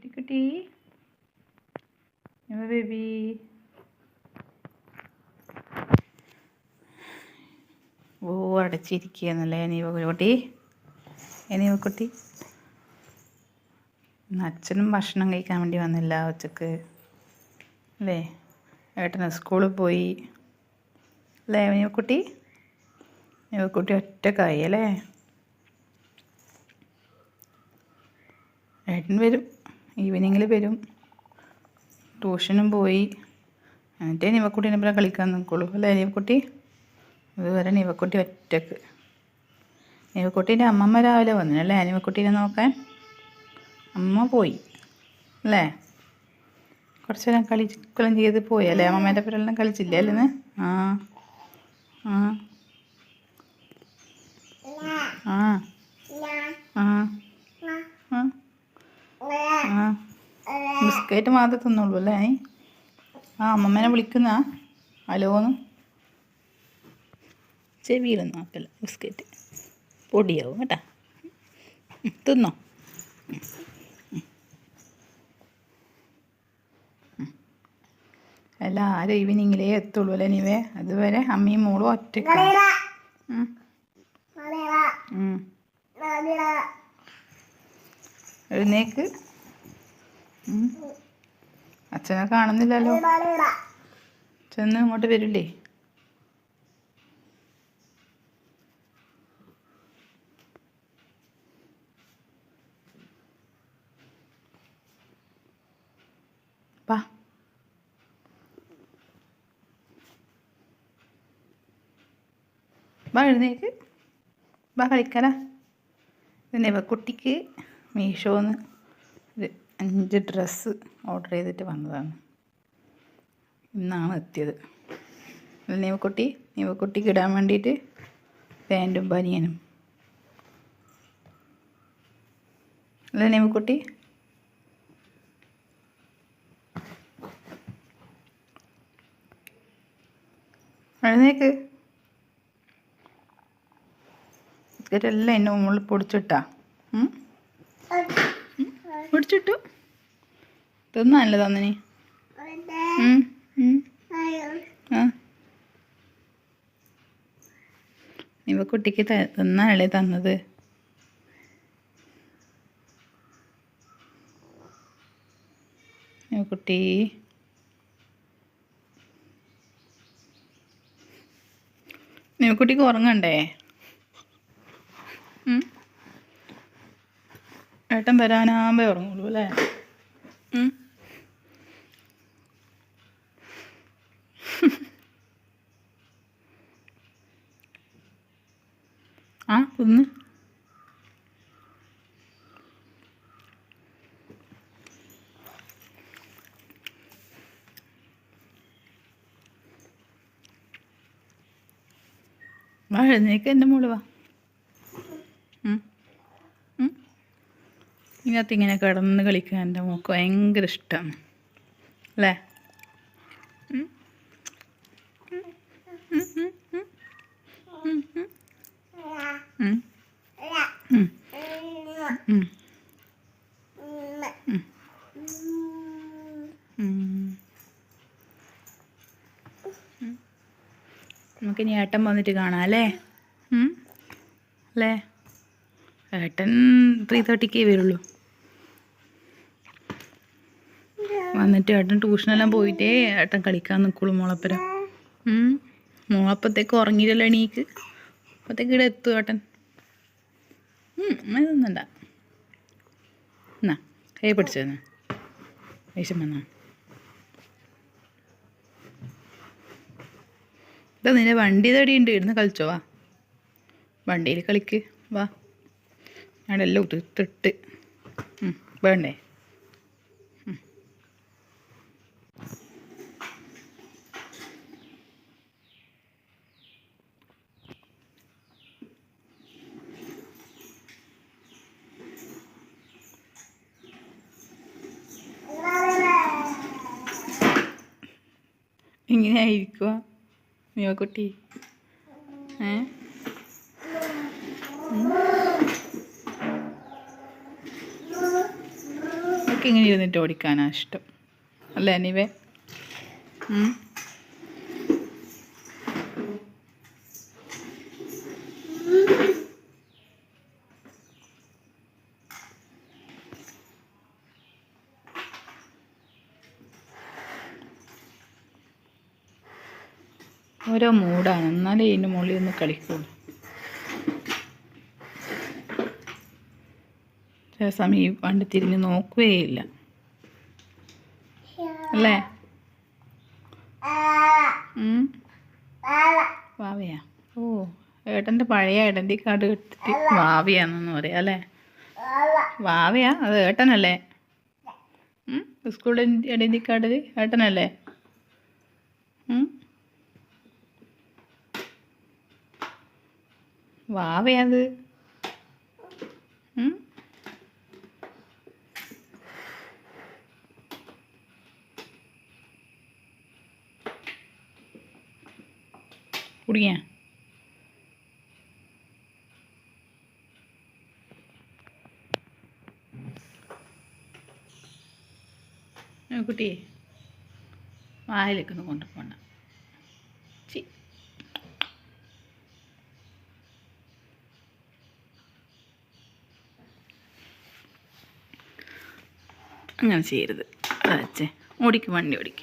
കുട്ടി ബേബി ഓ അടച്ചിരിക്കുകയെന്നല്ലേ കുട്ടി കുട്ടി അച്ഛനും ഭക്ഷണം കഴിക്കാൻ വേണ്ടി വന്നില്ല ഉച്ചക്ക് അല്ലേ ഏട്ടന് സ്കൂളിൽ പോയി അല്ലേ കുട്ടി ഒറ്റക്കായി അല്ലേ ഏട്ടൻ വരും ഈവനിങ്ങിൽ വരും ട്യൂഷനും പോയി എന്നിട്ടേ നിവക്കുട്ടീനെ പിന്നെ കളിക്കാൻ നിൽക്കുള്ളൂ അല്ലേ നിവക്കുട്ടി അതുവരെ നിവക്കുട്ടി ഒറ്റക്ക് നിവക്കുട്ടീൻ്റെ അമ്മമ്മ രാവിലെ വന്നിനല്ലേ നിവക്കുട്ടീനെ നോക്കാൻ അമ്മ പോയി അല്ലേ കുറച്ച് നേരം കളിക്കുകയും ചെയ്ത് പോയി അല്ലേ അമ്മമ്മേൻ്റെ പേരെല്ലാം കളിച്ചില്ലേ അല്ലേ ആ ആ ആ ആ ആ ബിസ്ക്കറ്റ് മാത്രമേ തിന്നുള്ളൂ അല്ലേ ആ അമ്മമ്മേനെ വിളിക്കുന്ന ഹലോന്ന് ചെവിയിലൊന്നും ആക്കല്ല ബിസ്ക്കറ്റ് പൊടിയാവും കേട്ടാ തിന്നോ എല്ലാവരും ഈവനിങ്ങിലേ എത്തുള്ളൂ അല്ലേ നീവേ അതുവരെ അമ്മയും മോളും ഒറ്റയ്ക്ക് എഴുന്നേക്ക് അച്ഛനെ കാണുന്നില്ലല്ലോ ചെന്ന് ഇങ്ങോട്ട് വരില്ലേ ബാ എഴുന്നേക്ക് ബാ കളിക്കല കുട്ടിക്ക് മീഷോന്ന് ഒരു 5 ഡ്രസ്സ് ഓർഡർ ചെയ്തിട്ട് വന്നതാണ് ഇന്നാണ് എത്തിയത് നീവക്കുട്ടിക്ക് ഇടാൻ വേണ്ടിയിട്ട് പാൻറ്റും ബനിയനും അല്ലേ നീവക്കുട്ടി എഴുന്നേക്ക് ബിസ്ക്കറ്റെല്ലാം എൻ്റെ മുകളിൽ പൊടിച്ചിട്ടാ പൊടിച്ചിട്ടു തിന്നാനല്ലേ തന്നിനി കുട്ടിക്ക് തിന്നാനല്ലേ തന്നത് കുട്ടി കുട്ടിക്ക് ഉറങ്ങണ്ടേ ഏട്ടൻ വരാനാകുമ്പേ ഉറങ്ങുള്ളൂ അല്ലേ ആ തിന്ന് വാ എഴുന്നേക്ക് എൻ്റെ മോള് വാ ഇതിനകത്ത് ഇങ്ങനെ കിടന്ന് കളിക്കാൻ എൻ്റെ മോൾക്ക് ഭയങ്കര ഇഷ്ടമാണ് അല്ലേ നമുക്കിനി ഏട്ടൻ വന്നിട്ട് കാണാം അല്ലേ അല്ലേ ഏട്ടൻ 3:30 വരുള്ളൂ വന്നിട്ട് ഏട്ടൻ ട്യൂഷനെല്ലാം പോയിട്ടേ ഏട്ടൻ കളിക്കാൻ നിൽക്കുള്ളൂ മോളപ്പരം മോളപ്പത്തേക്ക് ഉറങ്ങിയില്ലല്ലോ എണീക്ക് അപ്പത്തേക്ക് ഇവിടെ എത്തും ഏട്ടൻ അതൊന്നണ്ട എന്നാ കൈ പിടിച്ചെന്ന് വേഷം വന്നാ ഇതാ നിന്റെ വണ്ടി തടിയുണ്ട് ഇരുന്ന് കളിച്ചോ വാ വണ്ടിയിൽ കളിക്ക് വാ ഞാനെല്ലാം ഉതിർത്തിട്ട് വേണ്ടേ ഇങ്ങനെ ആയിരിക്കുക കുട്ടി എനിക്കിങ്ങനെ ഇരുന്നിട്ട് ഓടിക്കാനാണ് ഇഷ്ടം അല്ലേ അനീവേ? ഓരോ മൂടാണ്, എന്നാലേ ഇതിൻ്റെ മുകളിൽ ഒന്ന് കളിക്കുള്ളൂ. ചില സമയം ഈ വണ്ടി തിരിഞ്ഞ് നോക്കുകയില്ല അല്ലേ? വാവയാ? ഓ, ഏട്ടൻ്റെ പഴയ ഐഡൻറ്റി കാർഡ് എടുത്തിട്ട് വാവയാണെന്ന് പറയാം അല്ലേ? വാവയാ? അത് ഏട്ടനല്ലേ? സ്കൂൾ ഐഡൻറ്റി കാർഡിൽ ഏട്ടനല്ലേ? വാവയത്? കുടിയാ? കുട്ടി വായിലേക്കൊന്ന് കൊണ്ടുപോകണ്ട. അങ്ങനെ ചെയ്യരുത്. അച്ഛേ ഓടിക്ക്, വണ്ടി ഓടിക്ക്.